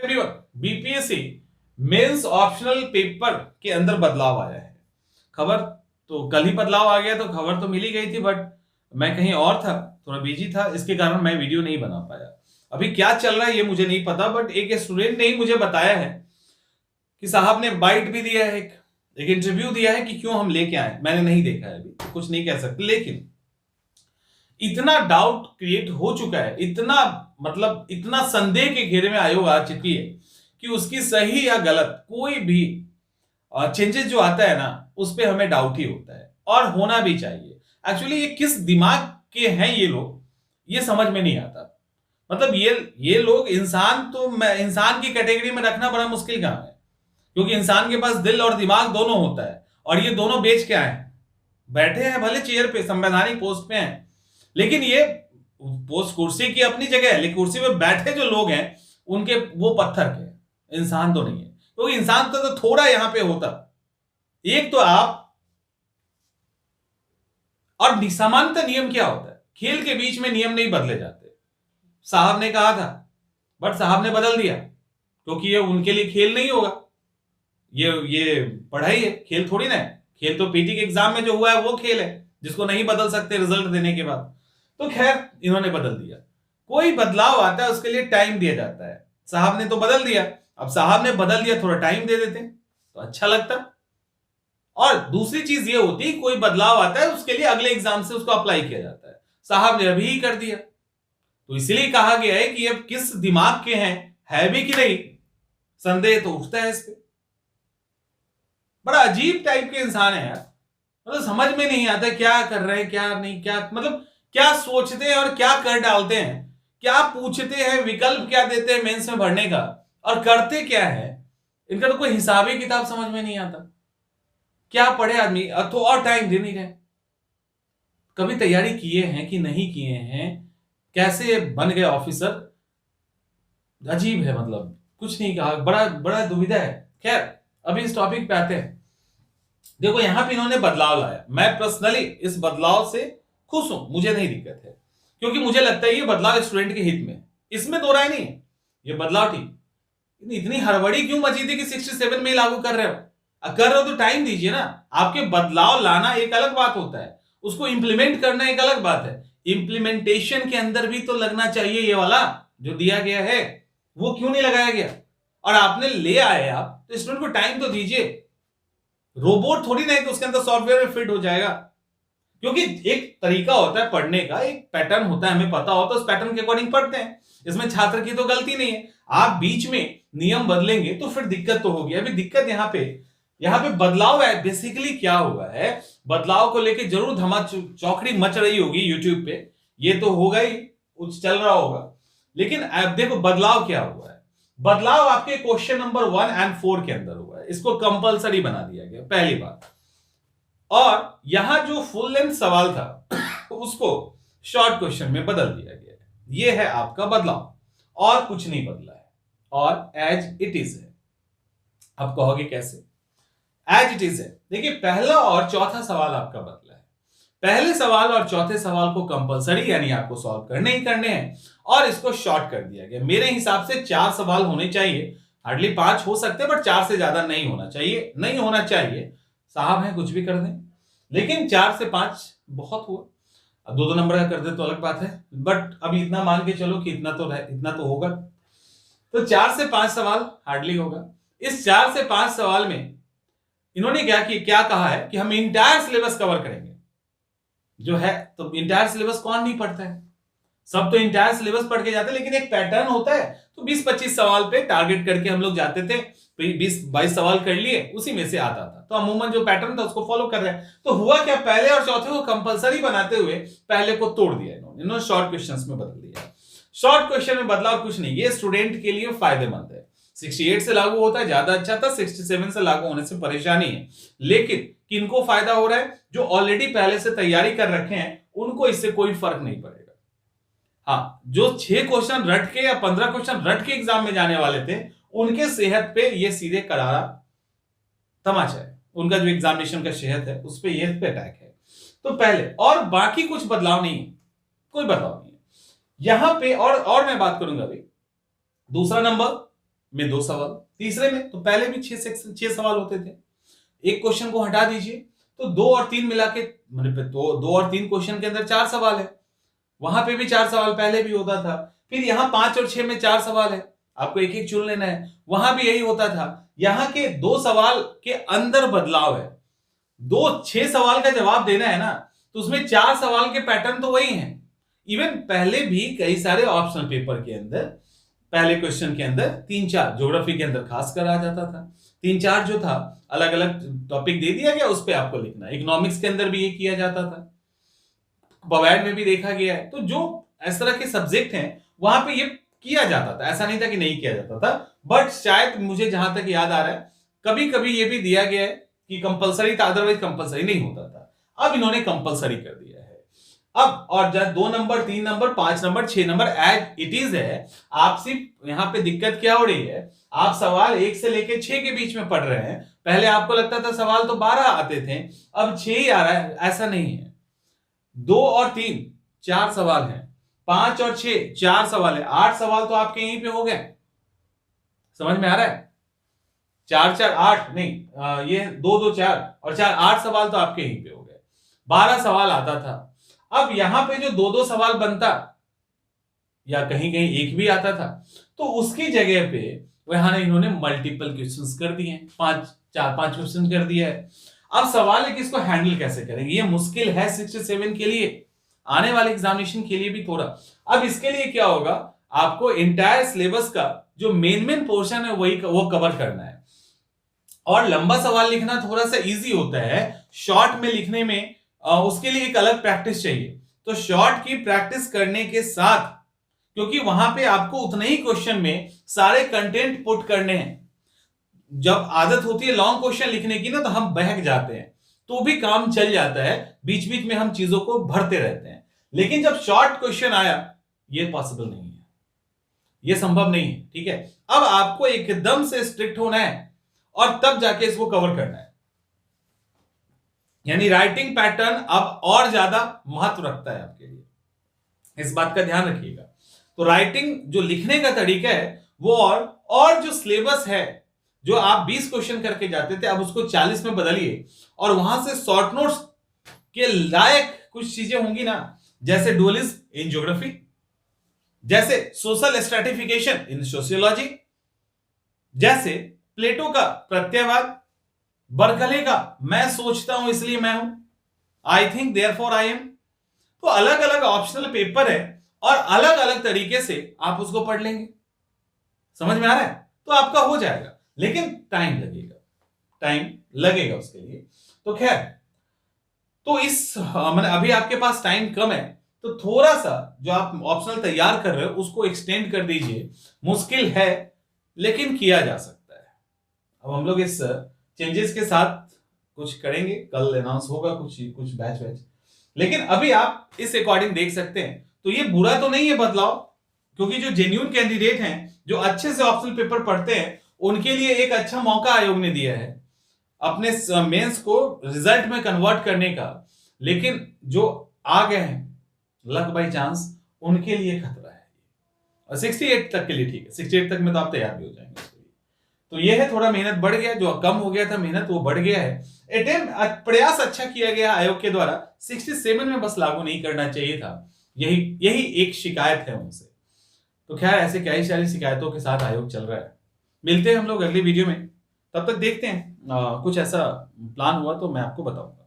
Everyone, BPSC mains optional paper के अंदर बदलाव आया है। खबर तो कल ही बदलाव आ गया, तो खबर तो मिल ही गई थी, बट मैं कहीं और था, थोड़ा बिजी था, इसके कारण मैं वीडियो नहीं बना पाया। अभी क्या चल रहा है ये मुझे नहीं पता, बट एक स्टूडेंट ने ही मुझे बताया है कि साहब ने बाइट भी दिया है, एक इंटरव्यू दिया है कि क्यों हम लेके आए। मैंने नहीं देखा है, अभी तो कुछ नहीं कह सकते, लेकिन इतना डाउट क्रिएट हो चुका है, इतना मतलब इतना संदेह के घेरे में आयोग आ चुकी है कि उसकी सही या गलत कोई भी चेंजेस जो आता है ना, उस पर हमें डाउट ही होता है, और होना भी चाहिए। एक्चुअली ये किस दिमाग के हैं ये लोग, ये समझ में नहीं आता। मतलब ये लोग इंसान तो इंसान की कैटेगरी में रखना बड़ा मुश्किल काम है, क्योंकि इंसान के पास दिल और दिमाग दोनों होता है, और ये दोनों बेच के आए हैं। बैठे हैं भले चेयर पे, संवैधानिक पोस्ट पे हैं, लेकिन ये पोस्ट कुर्सी की अपनी जगह है, लेकिन कुर्सी पे बैठे जो लोग हैं उनके वो पत्थर के, इंसान तो नहीं है। क्योंकि इंसान तो थोड़ा यहां पे होता, एक तो आप, और सामान्यतः नियम क्या होता है, खेल के बीच में नियम नहीं बदले जाते। साहब ने कहा था, बट साहब ने बदल दिया, क्योंकि ये उनके लिए खेल नहीं होगा, ये पढ़ाई है, खेल थोड़ी ना है। खेल तो पीटी के एग्जाम में जो हुआ है वो खेल है, जिसको नहीं बदल सकते रिजल्ट देने के बाद। तो खैर इन्होंने बदल दिया। कोई बदलाव आता है उसके लिए टाइम दिया जाता है, साहब ने तो बदल दिया। अब साहब ने बदल दिया, थोड़ा टाइम दे देते तो अच्छा लगता। और दूसरी चीज ये होती, कोई बदलाव आता है उसके लिए अगले एग्जाम से उसको अप्लाई किया जाता है, साहब ने अभी ही कर दिया। तो इसलिए कहा गया है कि अब किस दिमाग के हैं, है भी कि नहीं, संदेह तो उठता है इस पे। बड़ा अजीब टाइप के इंसान है यार, मतलब समझ में नहीं आता क्या कर रहे हैं क्या नहीं, क्या मतलब क्या सोचते हैं और क्या कर डालते हैं, क्या पूछते हैं, विकल्प क्या देते हैं मेंस में भरने का, और करते क्या है। इनका तो कोई हिसाबी किताब समझ में नहीं आता। क्या पढ़े आदमी, तो और टाइम दे नहीं रहे। कभी तैयारी किए हैं कि नहीं किए हैं, कैसे बन गए ऑफिसर, अजीब है, मतलब कुछ नहीं कहा, बड़ा बड़ा दुविधा है। खैर अभी इस टॉपिक पे आते हैं। देखो यहां पे इन्होंने बदलाव लाया, मैं पर्सनली इस बदलाव से खुश हूं, मुझे नहीं दिक्कत है, क्योंकि मुझे लगता है ये बदलाव स्टूडेंट के हित में, इसमें दो राय नहीं है, ये बदलाव ठीक। इतनी हड़बड़ी क्यों मची थी कि 67 में लागू कर रहे हो? कर रहे हो तो टाइम दीजिए ना। आपके बदलाव लाना एक अलग बात होता है, उसको इंप्लीमेंट करना एक अलग बात है। इंप्लीमेंटेशन के अंदर भी तो लगना चाहिए, ये वाला जो दिया गया है वो क्यों नहीं लगाया गया? और आपने ले आए आप, तो स्टूडेंट को टाइम तो दीजिए। रोबोट थोड़ी ना है कि उसके अंदर सॉफ्टवेयर में फिट हो जाएगा, क्योंकि एक तरीका होता है पढ़ने का, एक पैटर्न होता है, हमें पता होता है, उस पैटर्न के अकॉर्डिंग पढ़ते हैं। इसमें छात्र की तो गलती नहीं है। आप बीच में नियम बदलेंगे तो फिर दिक्कत तो होगी। अभी दिक्कत यहां पे बदलाव है, बेसिकली क्या हुआ है, बदलाव को लेके जरूर धमा चौकड़ी मच रही होगी यूट्यूब पे, ये तो होगा ही, कुछ चल रहा होगा। लेकिन अब देखो बदलाव क्या हुआ है। बदलाव आपके क्वेश्चन नंबर 1 और 4 के अंदर हुआ है, इसको कंपलसरी बना दिया गया, पहली बात। और यहां जो फुल लेंथ सवाल था उसको शॉर्ट क्वेश्चन में बदल दिया गया है। यह है आपका बदलाव, और कुछ नहीं बदला है, और एज इट इज है। आप कहोगे कैसे? एज इट इज है। देखिए पहला और चौथा सवाल आपका बदला है। पहले सवाल और चौथे सवाल को कंपलसरी यानी आपको सॉल्व करने ही करने हैं, और इसको शॉर्ट कर दिया गया। मेरे हिसाब से 4 सवाल होने चाहिए, हार्डली 5 हो सकते हैं, बट 4 से ज्यादा नहीं होना चाहिए, नहीं होना चाहिए। साहब है कुछ भी कर दें, लेकिन 4 से 5 बहुत हुआ। अब 2-2 नंबर का कर दे तो अलग बात है, बट अभी इतना मान के चलो कि इतना तो होगा। तो 4 से 5 सवाल हार्डली होगा। इस 4 से 5 सवाल में इन्होंने क्या कहा है कि हम इंटायर सिलेबस कवर करेंगे, जो है। तो इंटायर सिलेबस कौन नहीं पढ़ता है, सब तो इंटायर सिलेबस पढ़ के जाते हैं, लेकिन एक पैटर्न होता है। तो 20-25 सवाल पे टारगेट करके हम लोग जाते थे, 20-22 सवाल कर लिए, उसी में से आता था। तो अमूमन जो पैटर्न था उसको फॉलो कर रहे हैं। तो हुआ क्या, पहले और चौथे को कंपलसरी बनाते हुए पहले को तोड़ दिया इन्होंने शॉर्ट क्वेश्चंस में बदल दिया। शॉर्ट क्वेश्चन में बदलाव कुछ नहीं, ये स्टूडेंट के लिए फायदेमंद है। 68 से लागू होता है ज्यादा अच्छा था, 67 से लागू होने से परेशानी है। लेकिन किनको फायदा हो रहा है? जो ऑलरेडी पहले से तैयारी कर रखे हैं उनको इससे कोई फर्क नहीं पड़ेगा। हाँ, जो 6 क्वेश्चन रट के या 15 क्वेश्चन रट के एग्जाम में जाने वाले थे, उनके सेहत पे ये सीधे करारा तमाचा है। उनका जो एग्जामिनेशन का सेहत है उस पे ये अटैक है। तो पहले, और बाकी कुछ बदलाव नहीं है, कोई बदलाव नहीं है यहां पे। और मैं बात करूंगा अभी दूसरा नंबर, में 2 सवाल, तीसरे में तो पहले भी 6 सवाल होते थे। एक क्वेश्चन को हटा दीजिए तो 2 और 3 मिला के मतलब 2 और 3 क्वेश्चन के अंदर 4 सवाल है। वहां पे भी 4 सवाल पहले भी होता था। फिर यहाँ 5 और 6 में 4 सवाल है, आपको एक एक चुन लेना है। वहां भी यही होता था। यहाँ के 2 सवाल के अंदर बदलाव है। 6 सवाल का जवाब देना है ना, तो उसमें 4 सवाल के पैटर्न तो वही हैं। इवन पहले भी कई सारे ऑप्शनल पेपर के अंदर पहले क्वेश्चन के अंदर 3-4, ज्योग्राफी के अंदर खासकर आ जाता था 3-4 जो था, अलग अलग टॉपिक दे दिया गया, उस पर आपको लिखना। इकोनॉमिक्स के अंदर भी ये किया जाता था, बवैड में भी देखा गया है। तो जो इस तरह के सब्जेक्ट हैं वहां पे ये किया जाता था, ऐसा नहीं था कि नहीं किया जाता था। बट शायद मुझे जहां तक याद आ रहा है कभी कभी ये भी दिया गया है कि कंपलसरी था, अदरवाइज कंपलसरी नहीं होता था। अब इन्होंने कंपलसरी कर दिया है। अब और जब 2 number 3 number 5 number 6 number as it is है। आप सिर्फ यहां पे दिक्कत क्या हो रही है, आप सवाल 1 से लेके 6 के बीच में पढ़ रहे हैं। पहले आपको लगता था सवाल तो 12 आते थे, अब 6 ही आ रहा है। ऐसा नहीं है। 2 और 3 4 सवाल हैं, 5 और 6 4 सवाल है, 8 सवाल तो आपके यहीं पे हो गए। समझ में आ रहा है? 4-4 8 नहीं, ये 2-2 4 और 4 8 सवाल तो आपके यहीं पे हो गए। 12 सवाल आता था। अब यहां पे जो 2-2 सवाल बनता या कहीं कहीं एक भी आता था, तो उसकी जगह पे वहां इन्होंने मल्टीपल क्वेश्चंस कर दिए, 4-5 क्वेश्चन कर दिया है। अब सवाल है कि इसको हैंडल कैसे करेंगे। ये मुश्किल है 67 के लिए, आने वाले एग्जामिनेशन के लिए भी थोड़ा। अब इसके लिए क्या होगा, आपको एंटायर सिलेबस का जो मेन पोर्शन है वो कवर करना है। और लंबा सवाल लिखना थोड़ा सा इजी होता है, शॉर्ट में लिखने में उसके लिए एक अलग प्रैक्टिस चाहिए। तो शॉर्ट की प्रैक्टिस करने के साथ, क्योंकि वहां पे आपको उतने ही क्वेश्चन में सारे कंटेंट पुट करने हैं। जब आदत होती है लॉन्ग क्वेश्चन लिखने की ना, तो हम बहक जाते हैं, तो भी काम चल जाता है, बीच बीच में हम चीजों को भरते रहते हैं। लेकिन जब शॉर्ट क्वेश्चन आया, ये पॉसिबल नहीं है, ये संभव नहीं है। ठीक है, अब आपको एकदम से स्ट्रिक्ट होना है और तब जाके इसको कवर करना है। यानी राइटिंग पैटर्न अब और ज्यादा महत्व रखता है आपके लिए, इस बात का ध्यान रखिएगा। तो राइटिंग जो लिखने का तरीका है वो, और जो सिलेबस है, जो आप 20 क्वेश्चन करके जाते थे, अब उसको 40 में बदलिए। और वहां से शॉर्ट नोट्स के लायक कुछ चीजें होंगी ना, जैसे डुअलिज्म इन ज्योग्राफी, जैसे सोशल स्ट्रैटिफिकेशन इन सोशियोलॉजी, जैसे प्लेटो का प्रत्ययवाद, बर्कले का मैं सोचता हूं इसलिए मैं हूं, I think therefore I am. तो अलग अलग ऑप्शनल पेपर है और अलग अलग तरीके से आप उसको पढ़ लेंगे। समझ में आ रहा है? तो आपका हो जाएगा, लेकिन टाइम लगेगा उसके लिए। तो खैर, तो इस मैंने अभी आपके पास टाइम कम है, तो थोड़ा सा जो आप ऑप्शनल तैयार कर रहे हो उसको एक्सटेंड कर दीजिए। मुश्किल है लेकिन किया जा सकता है। अब हम लोग इस चेंजेस के साथ कुछ करेंगे, कल अनाउंस होगा कुछ बैच, लेकिन अभी आप इस अकॉर्डिंग देख सकते हैं। तो ये बुरा तो नहीं है बदलाव, क्योंकि जो जेन्युइन कैंडिडेट हैं, जो अच्छे से ऑप्शनल पेपर पढ़ते हैं, उनके लिए एक अच्छा मौका आयोग ने दिया है अपने मेंस को रिजल्ट में कन्वर्ट करने का। लेकिन जो आ गए हैं लक बाई चांस, उनके लिए खतरा है। और 68 तक के लिए ठीक है, 68 तक में तो आप तैयार भी हो जाएंगे उसके लिए। तो ये है, थोड़ा मेहनत बढ़ गया, जो कम हो गया था मेहनत वो बढ़ गया है। प्रयास अच्छा किया गया आयोग के द्वारा, 67 में बस लागू नहीं करना चाहिए था, यही एक शिकायत है उनसे। तो खैर, ऐसे कई सारी शिकायतों के साथ आयोग चल रहा है। मिलते हैं हम लोग अगली वीडियो में, तब तक देखते हैं कुछ ऐसा प्लान हुआ तो मैं आपको बताऊंगा।